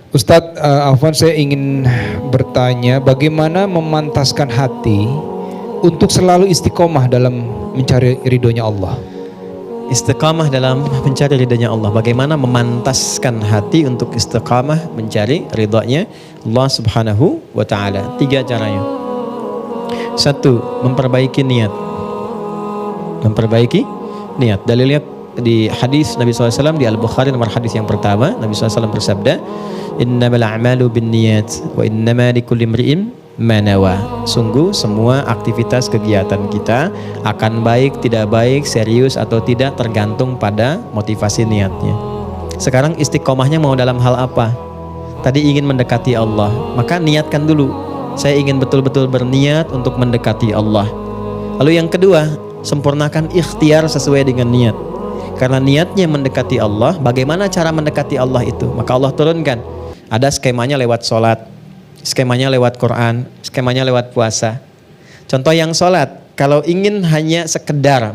Ustadz Afwan, saya ingin bertanya bagaimana memantaskan hati untuk selalu istiqomah dalam mencari ridhonya Allah. Istiqamah dalam mencari ridhonya Allah. Bagaimana memantaskan hati untuk istiqamah mencari ridhonya Allah Subhanahu wa taala. 3 caranya. 1, memperbaiki niat. Memperbaiki niat. Dalilnya di hadis Nabi SAW di Al-Bukhari nomor hadis yang pertama, Nabi SAW bersabda, innamal a'malu binniyat wa innama likulli imri'in ma nawa. Sungguh semua aktivitas kegiatan kita akan baik, tidak baik, serius atau tidak tergantung pada motivasi niatnya. Sekarang istiqomahnya mau dalam hal apa? Tadi ingin mendekati Allah, maka niatkan dulu. Saya ingin betul-betul berniat untuk mendekati Allah. Lalu yang kedua, sempurnakan ikhtiar sesuai dengan niat. Karena niatnya mendekati Allah, bagaimana cara mendekati Allah itu? Maka Allah turunkan. Ada skemanya lewat sholat, skemanya lewat Quran, skemanya lewat puasa. Contoh yang sholat, kalau ingin hanya sekedar,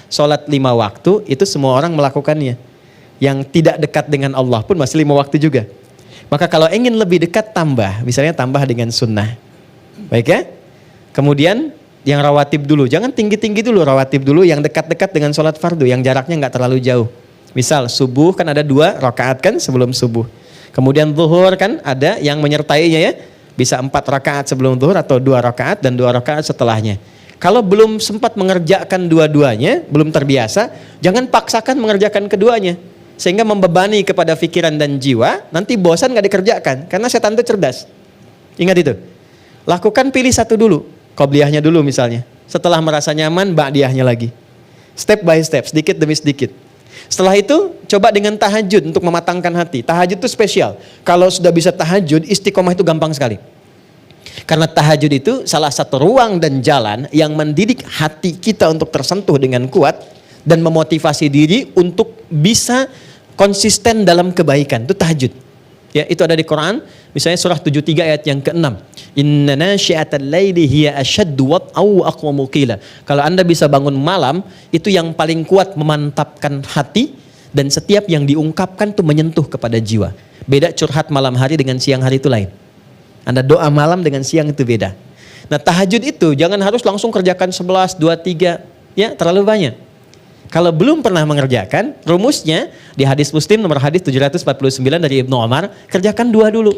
sholat 5 waktu, itu semua orang melakukannya. Yang tidak dekat dengan Allah pun masih 5 waktu juga. Maka kalau ingin lebih dekat, tambah. Misalnya tambah dengan sunnah. Baik ya? Kemudian yang rawatib dulu, jangan tinggi-tinggi dulu, rawatib dulu yang dekat-dekat dengan sholat fardu, yang jaraknya nggak terlalu jauh. Misal subuh kan ada 2 rakaat kan sebelum subuh. Kemudian zuhur kan ada yang menyertainya ya, bisa 4 rakaat sebelum zuhur atau 2 rakaat dan 2 rakaat setelahnya. Kalau belum sempat mengerjakan dua-duanya, belum terbiasa, jangan paksakan mengerjakan keduanya. Sehingga membebani kepada pikiran dan jiwa, nanti bosan nggak dikerjakan, karena setan itu cerdas. Ingat itu. Lakukan pilih satu dulu. Qobliyahnya dulu misalnya. Setelah merasa nyaman, ba'diyahnya lagi. Step by step, sedikit demi sedikit. Setelah itu, coba dengan tahajud untuk mematangkan hati. Tahajud itu spesial. Kalau sudah bisa tahajud, istiqomah itu gampang sekali. Karena tahajud itu salah satu ruang dan jalan yang mendidik hati kita untuk tersentuh dengan kuat dan memotivasi diri untuk bisa konsisten dalam kebaikan. Itu tahajud. Ya, itu ada di Quran. Misalnya surah 73 ayat yang ke-6. Inna nasyi'atal laili hiya ashaddu wat'aw wa aqwamu qila. Kalau Anda bisa bangun malam, itu yang paling kuat memantapkan hati dan setiap yang diungkapkan itu menyentuh kepada jiwa. Beda curhat malam hari dengan siang hari itu lain. Anda doa malam dengan siang itu beda. Nah, tahajud itu jangan harus langsung kerjakan 11, 2, 3, ya, terlalu banyak. Kalau belum pernah mengerjakan, rumusnya di hadis Muslim nomor hadis 749 dari Ibnu Umar, kerjakan 2 dulu.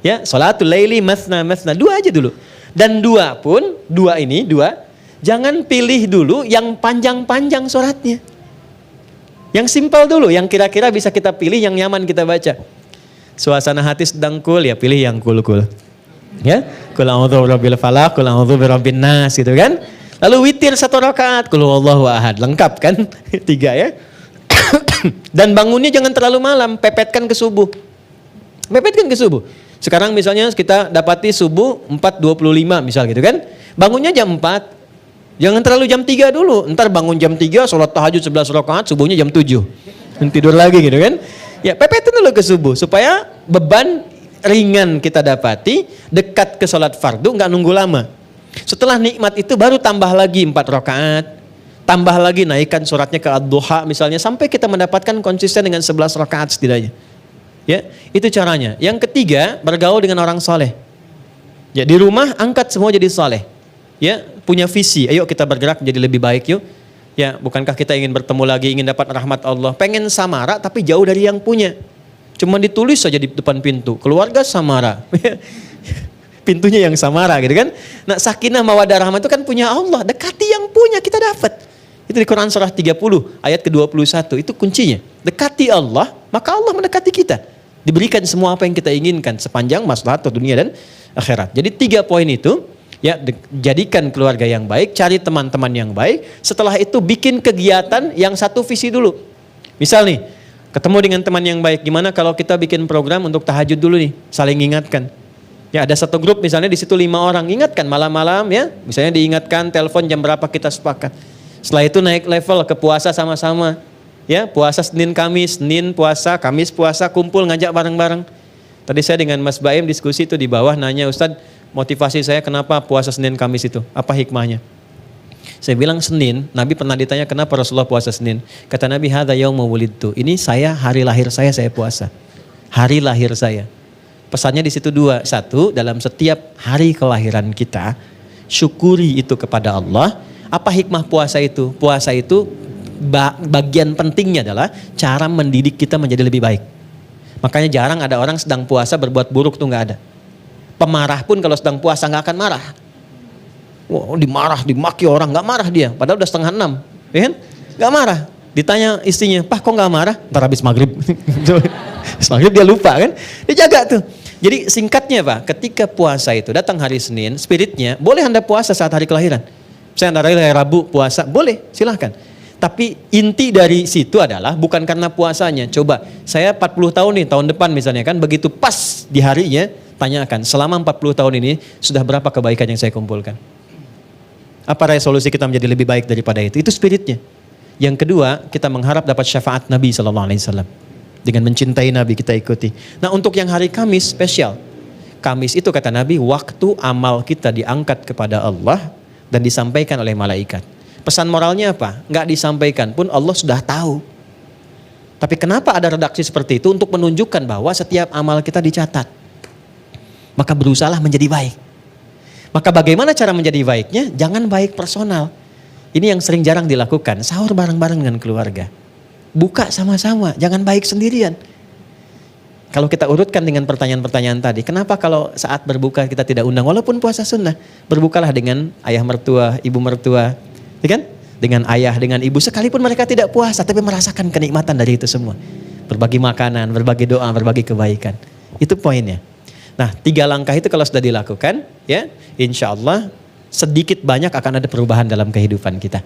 Ya, sholatul laili masna, 2 aja dulu. Dan 2 pun, 2 jangan pilih dulu yang panjang-panjang sholatnya. Yang simpel dulu, yang kira-kira bisa kita pilih, yang nyaman kita baca. Suasana hati sedang cool, ya pilih yang cool-cool. Ya, qul a'udzu birabbil falaq, qul a'udzu birabbin nas gitu kan. Lalu witir 1 rakaat, qul huwallahu ahad, lengkap kan? 3 ya. Dan bangunnya jangan terlalu malam, pepetkan ke subuh. Pepetkan ke subuh. Sekarang misalnya kita dapati subuh 4.25 misal gitu kan. Bangunnya jam 4. Jangan terlalu jam 3 dulu. Ntar bangun jam 3, sholat tahajud 11 rakaat, subuhnya jam 7. Dan tidur lagi gitu kan. Ya, pepetin dulu ke subuh supaya beban ringan kita dapati, dekat ke sholat fardu, nggak nunggu lama. Setelah nikmat itu baru tambah lagi 4 rakaat, tambah lagi naikkan suratnya ke ad-duha misalnya, sampai kita mendapatkan konsisten dengan 11 rakaat setidaknya. Ya, itu caranya. Yang ketiga, bergaul dengan orang soleh. Ya, di rumah angkat semua jadi soleh. Ya, punya visi. Ayo kita bergerak menjadi lebih baik yuk. Ya, bukankah kita ingin bertemu lagi, ingin dapat rahmat Allah? Pengen samara tapi jauh dari yang punya. Cuma ditulis saja di depan pintu, keluarga samara. Pintunya yang samara gitu kan. Nah, sakinah mawaddah rahmah itu kan punya Allah. Dekati yang punya, kita dapat. Itu di Quran surah 30 ayat ke-21. Itu kuncinya. Dekati Allah, maka Allah mendekati kita. Diberikan semua apa yang kita inginkan sepanjang maslahat dunia dan akhirat. Jadi 3 poin itu, ya, jadikan keluarga yang baik, cari teman-teman yang baik. Setelah itu bikin kegiatan yang satu visi dulu. Misal nih, ketemu dengan teman yang baik, gimana kalau kita bikin program untuk tahajud dulu nih, saling ingatkan. Ya, ada satu grup misalnya di situ 5 orang, ingatkan malam-malam ya, misalnya diingatkan telepon jam berapa kita sepakat. Setelah itu naik level ke puasa sama-sama. Ya, puasa Senin Kamis, Senin puasa, Kamis puasa, kumpul ngajak bareng-bareng. Tadi saya dengan Mas Baim diskusi itu di bawah, nanya, Ustadz, motivasi saya kenapa puasa Senin Kamis itu? Apa hikmahnya? Saya bilang Senin, Nabi pernah ditanya kenapa Rasulullah puasa Senin. Kata Nabi, hadza yaumul wulidtu. Ini hari lahir saya puasa. hari lahir saya. Pesannya di situ dua. Satu, dalam setiap hari kelahiran kita, syukuri itu kepada Allah. Apa hikmah puasa itu? Puasa itu bagian pentingnya adalah cara mendidik kita menjadi lebih baik. Makanya jarang ada orang sedang puasa berbuat buruk tuh nggak ada. Pemarah pun kalau sedang puasa nggak akan marah. Wah, dimaki orang nggak marah dia. Padahal udah 5:30, ya kan? Nggak marah. Ditanya istrinya, "Pak, kok nggak marah?" Ntar habis maghrib. Habis maghrib dia lupa kan? Dia jaga tuh. Jadi singkatnya Pak, ketika puasa itu datang hari Senin, spiritnya boleh Anda puasa saat hari kelahiran. Misalnya Anda hari Rabu puasa, boleh, silahkan. Tapi inti dari situ adalah bukan karena puasanya. Coba, saya 40 tahun nih, tahun depan misalnya kan, begitu pas di harinya, tanyakan, selama 40 tahun ini sudah berapa kebaikan yang saya kumpulkan? Apa resolusi kita menjadi lebih baik daripada itu? Itu spiritnya. Yang kedua, kita mengharap dapat syafaat Nabi SAW. Dengan mencintai Nabi kita ikuti. Nah untuk yang hari Kamis spesial. Kamis itu kata Nabi, waktu amal kita diangkat kepada Allah dan disampaikan oleh malaikat. Pesan moralnya apa? Nggak disampaikan pun Allah sudah tahu. Tapi kenapa ada redaksi seperti itu? Untuk menunjukkan bahwa setiap amal kita dicatat. Maka berusahalah menjadi baik. Maka bagaimana cara menjadi baiknya? Jangan baik personal. Ini yang sering jarang dilakukan. Sahur bareng-bareng dengan keluarga. Buka sama-sama, jangan baik sendirian. Kalau kita urutkan dengan pertanyaan-pertanyaan tadi, kenapa kalau saat berbuka kita tidak undang? Walaupun puasa sunnah, berbukalah dengan ayah mertua, ibu mertua, ya kan? Dengan ayah, dengan ibu, sekalipun mereka tidak puasa, tapi merasakan kenikmatan dari itu semua. Berbagi makanan, berbagi doa, berbagi kebaikan. Itu poinnya. Nah, 3 langkah itu kalau sudah dilakukan, ya, insya Allah sedikit banyak akan ada perubahan dalam kehidupan kita.